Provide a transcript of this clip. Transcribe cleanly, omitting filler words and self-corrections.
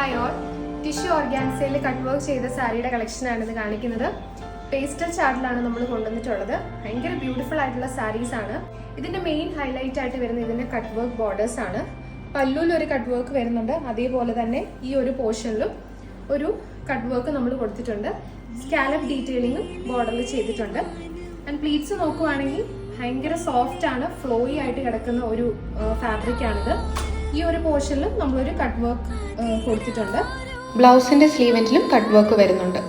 Hi all, tissue ഓർഗാൻസയിൽ cut work ചെയ്ത സാരിയുടെ കളക്ഷനാണ് ഇത് കാണിക്കുന്നത്. പേസ്റ്റൽ ചാർട്ടിലാണ് നമ്മൾ കൊണ്ടുവന്നിട്ടുള്ളത്. ഭയങ്കര ബ്യൂട്ടിഫുൾ ആയിട്ടുള്ള സാരീസ് ആണ്. ഇതിന്റെ മെയിൻ ഹൈലൈറ്റ് ആയിട്ട് വരുന്നത് ഇതിന്റെ കട്ട് വർക്ക് ബോർഡേഴ്സ് ആണ്. പല്ലുവിൽ ഒരു കട്ട് വർക്ക് വരുന്നുണ്ട്, അതേപോലെ തന്നെ ഈ ഒരു പോർഷനിലും ഒരു കട്ട് വർക്ക് നമ്മൾ കൊടുത്തിട്ടുണ്ട്. സ്കാലപ്പ് ഡീറ്റെയിലിംഗും ബോർഡറിൽ ചെയ്തിട്ടുണ്ട്. ആൻഡ് പ്ലീറ്റ്സ് നോക്കുവാണെങ്കിൽ ഭയങ്കര സോഫ്റ്റ് ആണ്, ഫ്ലോയി ആയിട്ട് കിടക്കുന്ന ഒരു ഫാബ്രിക് ആണിത്. ഈ ഒരു പോർഷനിലും നമ്മളൊരു കട്ട് വർക്ക് കൊടുത്തിട്ടുണ്ട്. ബ്ലൗസിന്റെ സ്ലീവെന്റിലും കട്ട് വർക്ക് വരുന്നുണ്ട്.